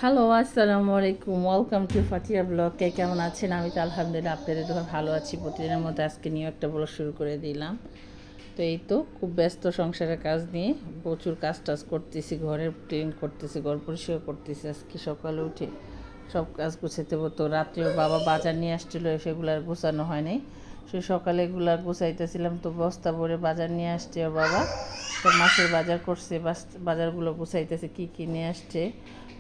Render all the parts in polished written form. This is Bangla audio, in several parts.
হ্যালো, আসসালামু আলাইকুম। Welcome to Fatiya blog. কে কেমন আছেন? আমি তো আলহামদুলিল্লাহ আপনাদের দোয়া ভালো আছি। প্রতিদিনের মতো আজকে নিয়েও একটা ব্লগ শুরু করে দিলাম। তো এই তো খুব ব্যস্ত সংসারের কাজ নিয়ে প্রচুর কাজ টাজ করতেছি, ঘরের ক্লিন করতেছি, ঘর পরিষ্কার করতেছি। আজকে সকালে উঠে সব কাজ গুছাতে হতো। রাত্রেও বাবা বাজার নিয়ে আসছিলো, সেগুলো আর গোছানো হয় নাই। সে সকালে এগুলো গুছাইতেছিলাম, তো বস্তা ভরে বাজার নিয়ে আসছে ওর বাবা। তো মাছের বাজার করছে, বাজারগুলো গুছাইতেছে, কী কী নিয়ে আসছে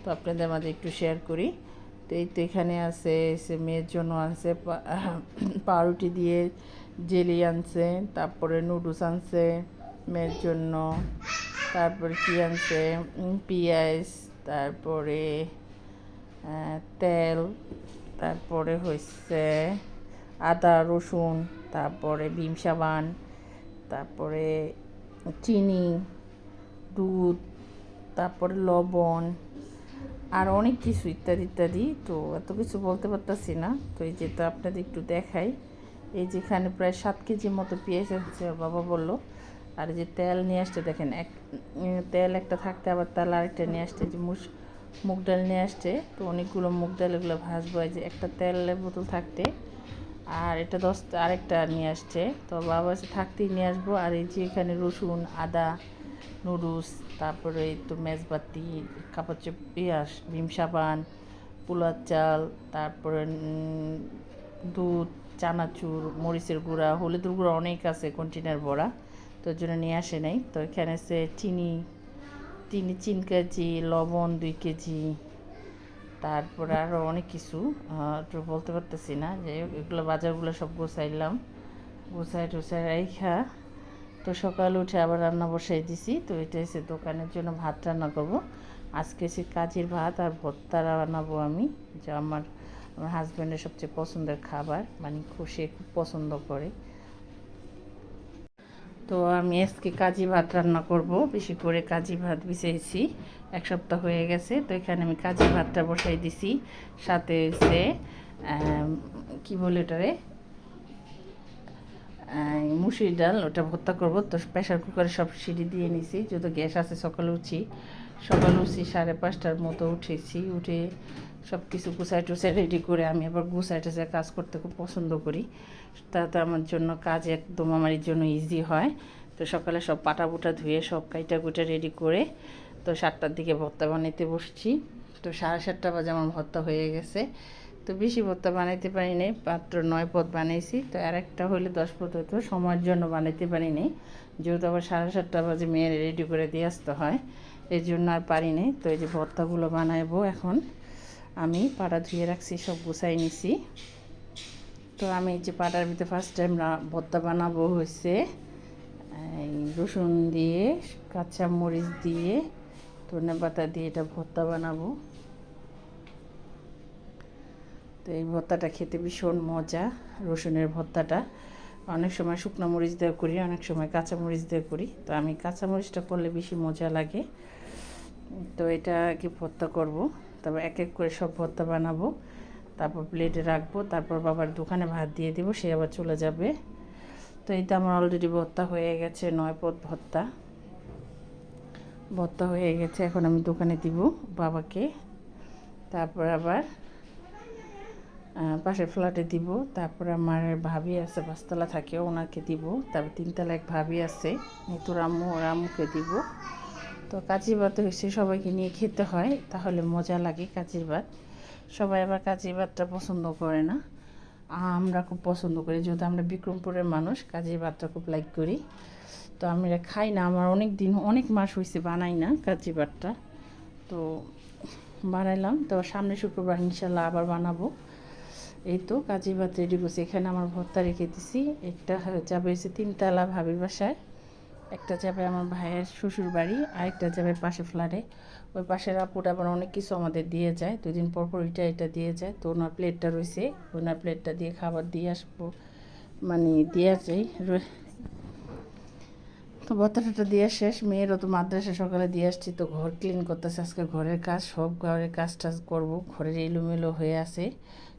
তো আপনাদের মাঝে একটু শেয়ার করি। তো এই তো এখানে আছে, সে মেয়ের জন্য আনছে পাউরুটি দিয়ে জেলি আনছে, তারপরে নুডলস আনছে মেয়ের জন্য, তারপরে কী আনছে পেঁয়াজ, তারপরে তেল, তারপরে হচ্ছে আদা রসুন, তারপরে ভীম সাবান, তারপরে চিনি, দুধ, তারপরে লবণ আর অনেক কিছু ইত্যাদি ইত্যাদি। তো এত কিছু বলতে পারতাছি না, তো এই যে তো আপনাদের একটু দেখাই। এই যেখানে প্রায় 7 কেজির মতো পেঁয়াজ আছে বাবা বললো। আর যে তেল নিয়ে আসছে দেখেন, তেল একটা থাকতে আবার তেল আরেকটা নিয়ে আসছে, যে মুগ ডাল নিয়ে আসছে। তো অনেকগুলো মুগ ডাল, এগুলো ভাজবো। এই যে একটা তেলের বোতল থাকতে, আর এটা আরেকটা নিয়ে আসছে। তো বাবা থাকতেই নিয়ে আসবো। আর এই যে এখানে রসুন, আদা, নুডলস, তারপরে এই তো মেজবাতি, কাপড় পিঁয়াজ, ভীম সাবান, পোলার চাল, তারপরে দুধ, চানাচুর, মরিচের গুঁড়া, হলুদের গুঁড়া অনেক আছে, কন্টেনার ভরা। তো ওর জন্য নিয়ে আসে নাই। তো এখানে আছে চিনি 3 কেজি, লবণ 2 কেজি, তারপরে আরও অনেক কিছু একটু বলতে পারতেছি না। যাই হোক, এগুলো বাজারগুলো সব গোছাইলাম, গোছাই টোছাই রাইখা তো সকালে উঠে আবার রান্না বসাই দিছি। তো এটা হচ্ছে দোকানের জন্য ভাত রান্না করব। আজকে সে কাজের ভাত আর ভর্তা বানাবো আমি, যা আমার হাজব্যান্ডের সবচেয়ে পছন্দের খাবার, মানে সে খুব পছন্দ করে। তো আমি আজকে কাজি ভাত রান্না করব। বেশি করে কাজি ভাত বিছাইছি, 1 সপ্তাহ হয়ে গেছে। তো এখানে আমি কাজি ভাতটা বসাই দিছি। সাথে হচ্ছে কী বলে ওটারে, মুসুরি ডাল, ওটা ভর্তা করব। তো প্রেশার কুকারে সব সিটি দিয়ে নিছি, যেহেতু গ্যাস আছে। সকালে উঠছি 5:30টার মতো উঠেছি। উঠে সব কিছু গুছাই টুছাই রেডি করে আমি আবার গুছাই টুছাই কাজ করতে খুব পছন্দ করি। তাতে আমার জন্য কাজ একদম আমার জন্য ইজি হয়। তো সকালে সব পাটা বুটা ধুয়ে সব কাইটা কুটা রেডি করে তো 7টার দিকে ভর্তা বানাইতে বসছি। তো 7:30 বাজে আমার ভর্তা হয়ে গেছে। তো বেশি ভর্তা বানাইতে পারি নাই, মাত্র 9 পদ বানাইছি। তো আর একটা হলে 10 পদ হতো, সময়ের জন্য বানাইতে পারি নাই, যেহেতু আবার 7:30 বাজে মেয়ের রেডি করে দিয়ে আসতে হয়, এই জন্য আর পারি নাই। তো এই যে ভর্তাগুলো বানাইবো এখন। আমি পাটা ধুয়ে রাখছি, সব গুছাই নিছি। তো আমি এই যে পাটার ভিতরে ফার্স্ট টাইম ভর্তা বানাবো হচ্ছে রসুন দিয়ে, কাঁচা মরিচ দিয়ে, ধনেপাতা দিয়ে এটা ভর্তা বানাবো। তো এই ভর্তাটা খেতে ভীষণ মজা, রসুনের ভর্তাটা। অনেক সময় শুকনো মরিচ দিয়ে করি, অনেক সময় কাঁচা মরিচ দিয়ে করি। তো আমি কাঁচা মরিচটা করলে বেশি মজা লাগে। তো এটা কি ভর্তা করব, তারপর এক এক করে সব ভর্তা বানাবো, তারপর প্লেটে রাখবো, তারপর বাবার দোকানে ভাত দিয়ে দেবো, সে আবার চলে যাবে। তো এইটা আমার অলরেডি ভর্তা হয়ে গেছে, 9 পদ ভর্তা ভর্তা হয়ে গেছে। এখন আমি দোকানে দিব বাবাকে, তারপর আবার পাশের ফ্ল্যাটে দিব। তারপর আমার ভাবি আছে, 5তলা থাকে, ওনাকে দিব। তারপর 3তলা এক ভাবি আছে, নিতুর আম্মু, ওর আম্মুকে দিব। তো কাচি ভাত হচ্ছে সবাইকে নিয়ে খেতে হয়, তাহলে মজা লাগে কাচির ভাত। সবাই আবার কাচি ভাতটা পছন্দ করে না, আমরা খুব পছন্দ করি, যেহেতু আমরা বিক্রমপুরের মানুষ, কাচির ভাতটা খুব লাইক করি। তো আমরা খাই না, আমার অনেক মাস হয়েছে বানাই না কাচি ভাতটা। তো বানাইলাম, তো সামনে শুক্রবার ইনশাল্লাহ আবার বানাবো। এই তো কাজী ভাত রেডি করছি। এখানে আমার ভর্তা রেখে দিছি। একটা যাবে হচ্ছে 3তলা ভাবির বাসায়, একটা যাবে আমার ভাইয়ের শ্বশুর বাড়ি, আরেকটা যাবে পাশে ফ্ল্যাটে। ওই পাশের আপুটা আবার অনেক কিছু আমাদের দিয়ে যায়, 2 দিন পর পর এটা দিয়ে যায়। তো ওনার প্লেটটা রয়েছে, ওনার প্লেটটা দিয়ে খাবার দিয়ে আসবো, মানে দিয়ে যাই। তো ভর্তাটা দিয়ে শেষ, মেয়েরও তো মাদ্রাসা সকালে দিয়ে আসছি। তো ঘর ক্লিন করতেছে, আজকে ঘরের কাজ, সব ঘরের কাজ টাজ করবো। ঘরের এলোমেলো হয়ে আছে,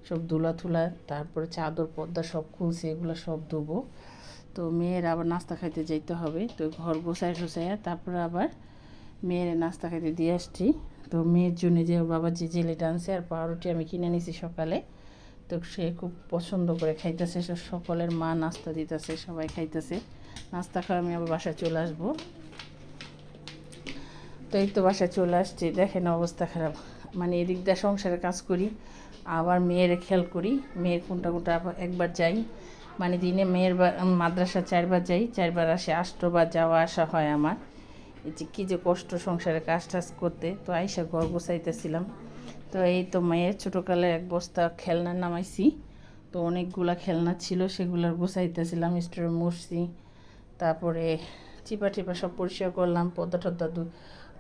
সব ধুলা থুলা, তারপরে চাদর পর্দা সব খুলছে, এগুলো সব ধুবো। তো মেয়ের আবার নাস্তা খাইতে যাইতে হবে। তো ঘর গোছায় টোছাইয়া তারপরে আবার মেয়ের নাস্তা খাইতে দিয়ে আসছি। তো মেয়ের জন্য যে ওর বাবা যে জেলিটা আনছে আর পাউরুটি আমি কিনে নিয়েছি সকালে, তো সে খুব পছন্দ করে খাইতেছে। সকলের মা নাস্তা দিতেছে, সবাই খাইতেছে। নাস্তা খাওয়া আমি আবার বাসায় চলে আসবো। তো এই তো বাসায় চলে আসছি, দেখেন অবস্থা খারাপ। মানে এদিক দিয়ে সংসারে কাজ করি, আবার মেয়ের খেয়াল করি। মেয়ের কোনটা কোনটা একবার যাই, মানে দিনে মেয়ের মাদ্রাসা 4বার যাই, 4বার আসে, 8বার যাওয়া আসা হয় আমার। এই যে কী যে কষ্ট সংসারে কাজ টাজ করতে। তো আইসা ঘর গোছাইতেছিলাম। তো এই তো মেয়ের ছোটোকালে এক বস্তা খেলনা নামাইছি, তো অনেকগুলা খেলনা ছিল, সেগুলোর গোছাইতেছিলাম। স্টোরে মুছছি, তারপরে চিপা টিপা সব পরিষ্কার করলাম, পর্দা টর্দা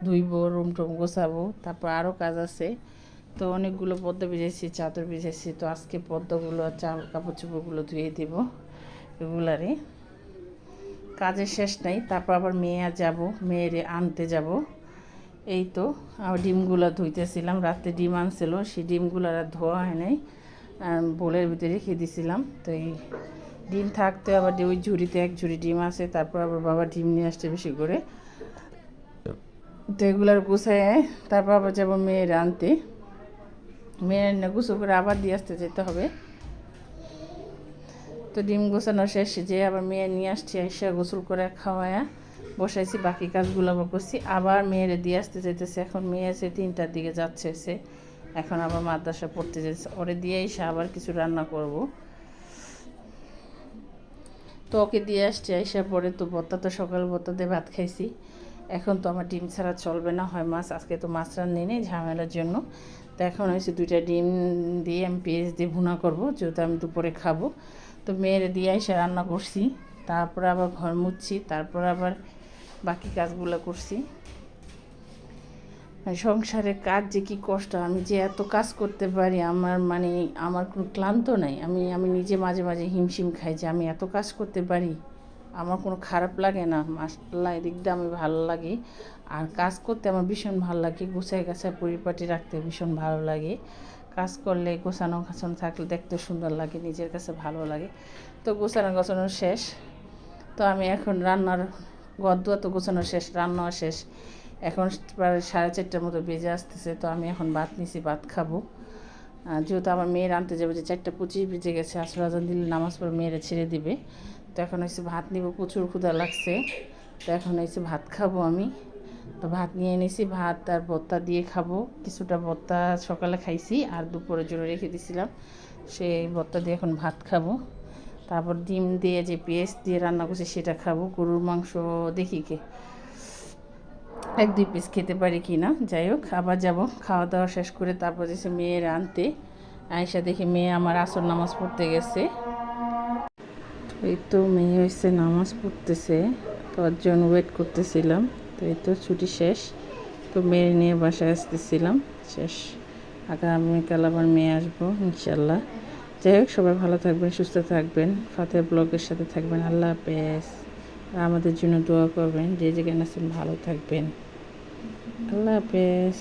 ধুইবো, রুম টুম গোছাবো, তারপর আরও কাজ আছে। তো অনেকগুলো পর্দা ভিজেছি, চাদর ভিজেছি। তো আজকে পর্দাগুলো আর কাপড় চোপড়গুলো ধুয়ে দেব এগুলারে। কাজের শেষ নাই। তারপর আবার মেয়ে আর যাবো, মেয়েরে আনতে যাব। এই তো আবার ডিমগুলো ধুইতেছিলাম, রাত্রে ডিম আনছিল, সেই ডিমগুলো আর ধোয়া হয় নাই, বোলের ভিতরে রেখে দিয়েছিলাম। তো এই ডিম থাকতে আবার ওই ঝুড়িতে এক ঝুড়ি ডিম আছে। তারপর আবার বাবা ডিম নিয়ে আসছে বেশি করে। তো এগুলার গুছায় তারপর আবার যাবো মেয়ের আনতে। মেয়ের গোসল করে আবার দিয়ে আসতে যেতে হবে। তো ডিম গোছানো শেষ, যে আবার মেয়ে নিয়ে আসছি, এসে গোসল করে খাওয়ায়া বসাইছি, বাকি কাজগুলো আবার করছি। আবার মেয়েরে দিয়ে আসতে যেতেছে। এখন মেয়ে এসে 3টার দিকে যাচ্ছে, সে এখন আবার মাদ্রাসা পড়তে যেতেছে। ওরে দিয়ে এসে আবার কিছু রান্না করব। তো ওকে দিয়ে আসছি, আইসা পরে তো ভর্তা, তো সকাল ভর্তা দিয়ে ভাত খাইছি। এখন তো আমার ডিম ছাড়া চলবে না, হয় মাছ। আজকে তো মাছ রান্নি নেই ঝামেলার জন্য। তো এখন হয়েছে 2টা ডিম দিয়ে আমি পেঁয়াজ দিয়ে ভুনা করবো, যেহেতু আমি দুপুরে খাবো। তো মেয়ের দিয়ে এসে রান্না করছি, তারপর আবার ঘর মুছছি, তারপর আবার বাকি কাজগুলো করছি। সংসারের কাজ যে কী কষ্ট, আমি যে এত কাজ করতে পারি, আমার কোনো ক্লান্ত নাই। আমি নিজে মাঝে মাঝে হিমশিম খাই যে আমি এত কাজ করতে পারি, আমার কোনো খারাপ লাগে না। মাশাআল্লাহ, এদিক দিয়ে আমি ভালো লাগে। আর কাজ করতে আমার ভীষণ ভালো লাগে, গুছাই গাছায় পরিপাটি রাখতে ভীষণ ভালো লাগে। কাজ করলে গোছানো গাছানো থাকলে দেখতে সুন্দর লাগে, নিজের কাছে ভালো লাগে। তো গোছানো গাছানো শেষ। তো আমি এখন রান্নার গদ্দুয়া তো গোছানো শেষ, রান্নাও শেষ। এখন প্রায় 4:30টার মতো বেজে আসতেছে। তো আমি এখন ভাত নিছি, ভাত খাবো। যেহেতু আমার মেয়ের আনতে যাবে, যে 4:25 বেজে গেছে, আসর আজান দিলে নামাজ পড়ে মেয়েরা ছেড়ে দিবে। তো এখন এসে ভাত নিব, প্রচুর ক্ষুধা লাগছে। তো এখন এসে ভাত খাবো আমি। তো ভাত নিয়ে এনেছি, ভাত আর ভর্তা দিয়ে খাবো। কিছুটা ভর্তা সকালে খাইছি, আর দুপুরের জন্য রেখে দিয়েছিলাম, সেই ভর্তা দিয়ে এখন ভাত খাবো। তারপর ডিম দিয়ে যে পেঁয়াজ দিয়ে রান্না করছি সেটা খাবো। গরুর মাংস দেখি 1-2 পিস খেতে পারি কি না। যাই হোক, আবার যাব খাওয়া দাওয়া শেষ করে। তারপর যেছে মেয়ের আনতে, আয়সা দেখি মেয়ে আমার আসর নামাজ পড়তে গেছে। এই তো মেয়ে হয়েছে নামাজ পড়তেছে, তার জন্য ওয়েট করতেছিলাম। তো এই তো ছুটি শেষ, তো মেয়ে নিয়ে বাসায় আসতেছিলাম। শেষ, আগামীকাল আবার মেয়ে আসবো ইনশাল্লাহ। যাই হোক, সবাই ভালো থাকবেন, সুস্থ থাকবেন, ফাতেহা ব্লগের সাথে থাকবেন। আল্লাহ হাফেজ। আর আমাদের জন্য দোয়া করবেন, যে যেখানে আছেন ভালো থাকবেন। আল্লাহ হাফেজ।